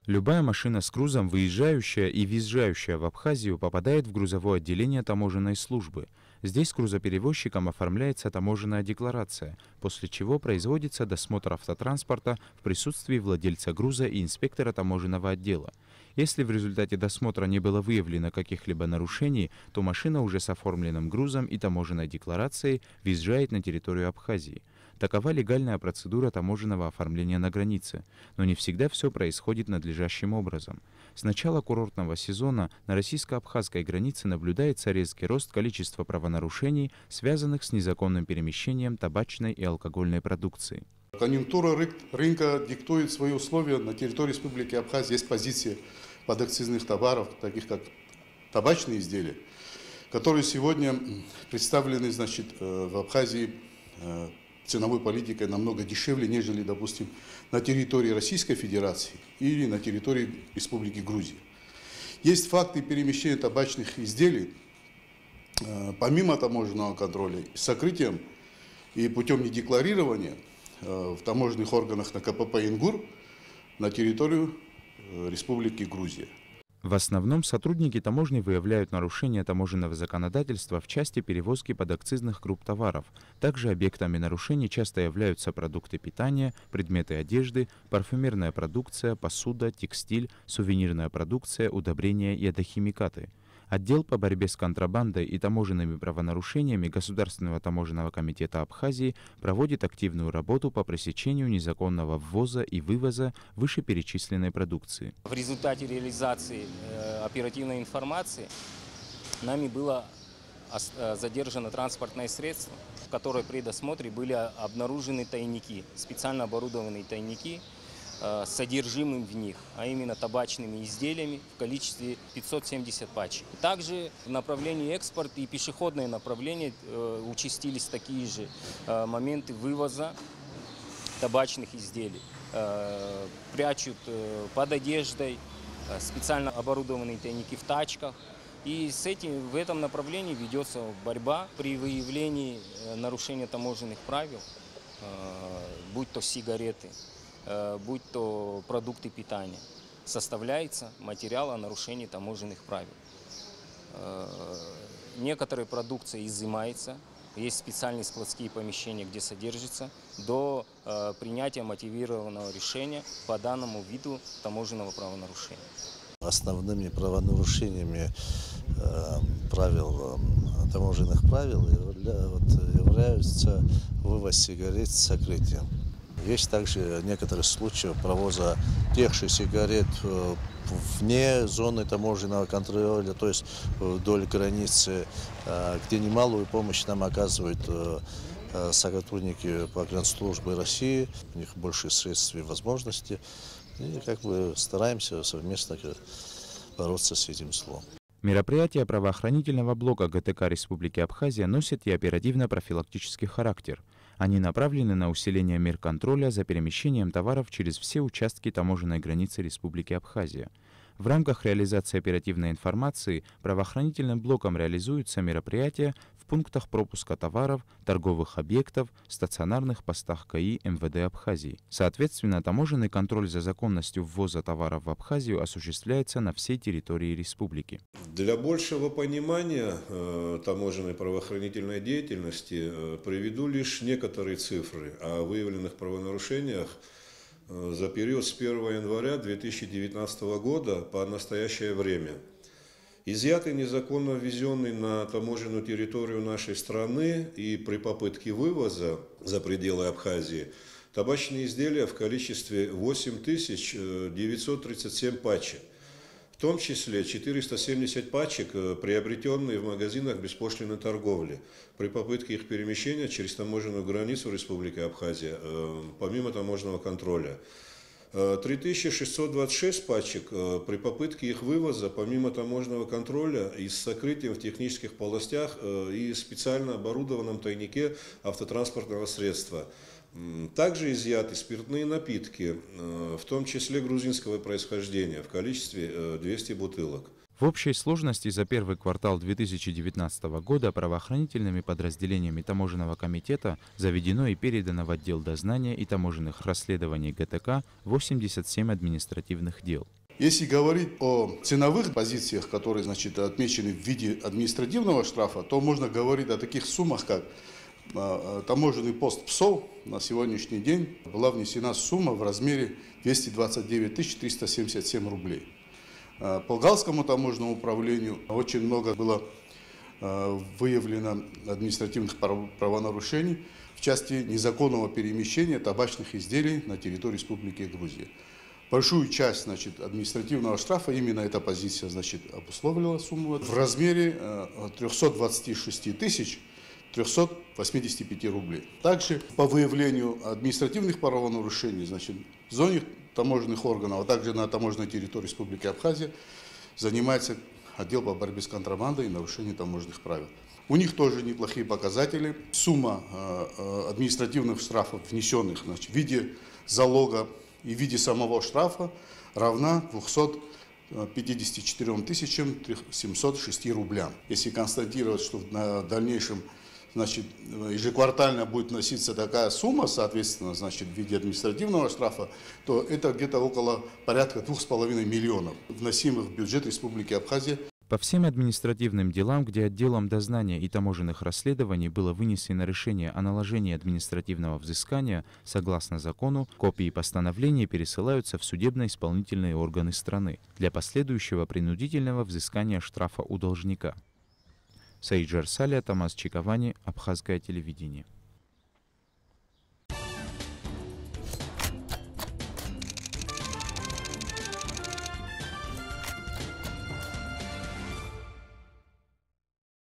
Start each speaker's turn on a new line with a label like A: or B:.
A: Любая машина с грузом, выезжающая и въезжающая в Абхазию, попадает в грузовое отделение таможенной службы. Здесь грузоперевозчикам оформляется таможенная декларация, после чего производится досмотр автотранспорта в присутствии владельца груза и инспектора таможенного отдела. Если в результате досмотра не было выявлено каких-либо нарушений, то машина уже с оформленным грузом и таможенной декларацией въезжает на территорию Абхазии. Такова легальная процедура таможенного оформления на границе, но не всегда все происходит надлежащим образом. С начала курортного сезона на российско-абхазской границе наблюдается резкий рост количества правонарушений, связанных с незаконным перемещением табачной и алкогольной продукции.
B: Конъюнктура рынка диктует свои условия. На территории Республики Абхазия есть позиции подакцизных товаров, таких как табачные изделия, которые сегодня представлены, в Абхазии ценовой политикой намного дешевле, нежели, допустим, на территории Российской Федерации или на территории Республики Грузия. Есть факты перемещения табачных изделий, помимо таможенного контроля, с сокрытием и путем недекларирования в таможенных органах на КПП «Ингур» на территорию Республики Грузия.
A: В основном сотрудники таможни выявляют нарушения таможенного законодательства в части перевозки подакцизных групп товаров. Также объектами нарушений часто являются продукты питания, предметы одежды, парфюмерная продукция, посуда, текстиль, сувенирная продукция, удобрения и ядохимикаты. Отдел по борьбе с контрабандой и таможенными правонарушениями Государственного таможенного комитета Абхазии проводит активную работу по пресечению незаконного ввоза и вывоза вышеперечисленной продукции.
C: В результате реализации оперативной информации нами было задержано транспортное средство, в которой при досмотре были обнаружены тайники, специально оборудованные тайники, с содержимым в них, а именно табачными изделиями в количестве 570 пачек. Также в направлении экспорта и пешеходное направление участились такие же моменты вывоза табачных изделий. Прячут под одеждой, специально оборудованные тайники в тачках. И в этом направлении ведется борьба при выявлении нарушения таможенных правил, будь то сигареты, будь то продукты питания, составляется материал о нарушении таможенных правил. Некоторая продукция изымается, есть специальные складские помещения, где содержится, до принятия мотивированного решения по данному виду таможенного правонарушения.
D: Основными правонарушениями таможенных правил являются вывоз сигарет с сокрытием. Есть также некоторые случаи провоза тех же сигарет вне зоны таможенного контроля, то есть вдоль границы, где немалую помощь нам оказывают сотрудники погранслужбы России. У них больше средств и возможностей. И стараемся совместно бороться с этим злом.
A: Мероприятия правоохранительного блока ГТК Республики Абхазия носят и оперативно-профилактический характер. Они направлены на усиление мер контроля за перемещением товаров через все участки таможенной границы Республики Абхазия. В рамках реализации оперативной информации правоохранительным блоком реализуются мероприятия в пунктах пропуска товаров, торговых объектов, стационарных постах КАИ МВД Абхазии. Соответственно, таможенный контроль за законностью ввоза товаров в Абхазию осуществляется на всей территории республики.
E: Для большего понимания таможенной правоохранительной деятельности приведу лишь некоторые цифры о выявленных правонарушениях за период с 1 января 2019 года по настоящее время. Изъятый незаконно ввезенный на таможенную территорию нашей страны и при попытке вывоза за пределы Абхазии табачные изделия в количестве 8937 пачек. В том числе 470 пачек, приобретенные в магазинах беспошлинной торговли, при попытке их перемещения через таможенную границу Республики Абхазия, помимо таможенного контроля. 3626 пачек при попытке их вывоза, помимо таможенного контроля, и с сокрытием в технических полостях и специально оборудованном тайнике автотранспортного средства. Также изъяты спиртные напитки, в том числе грузинского происхождения, в количестве 200 бутылок.
A: В общей сложности за первый квартал 2019 года правоохранительными подразделениями Таможенного комитета заведено и передано в отдел дознания и таможенных расследований ГТК 87 административных дел.
B: Если говорить о ценовых позициях, которые, значит, отмечены в виде административного штрафа, то можно говорить о таких суммах, как таможенный пост ПСОЛ. На сегодняшний день была внесена сумма в размере 229 377 рублей. По Галскому таможенному управлению очень много было выявлено административных правонарушений в части незаконного перемещения табачных изделий на территории Республики Грузия. Большую часть, значит, административного штрафа, именно эта позиция, значит, обусловила сумму в размере 326 385 рублей. Также по выявлению административных правонарушений, значит, в зоне таможенных органов, а также на таможенной территории Республики Абхазия занимается отдел по борьбе с контрабандой и нарушением таможенных правил. У них тоже неплохие показатели. Сумма административных штрафов, внесенных, значит, в виде залога и в виде самого штрафа, равна 254 706 рублям. Если констатировать, что на дальнейшем, значит, ежеквартально будет вноситься такая сумма, соответственно, значит, в виде административного штрафа, то это где-то около порядка 2,5 миллионов, вносимых в бюджет Республики Абхазия.
A: По всем административным делам, где отделом дознания и таможенных расследований было вынесено решение о наложении административного взыскания, согласно закону, копии постановления пересылаются в судебно-исполнительные органы страны для последующего принудительного взыскания штрафа у должника. Саиджар Салия, Тамас Чиковани, Абхазское телевидение.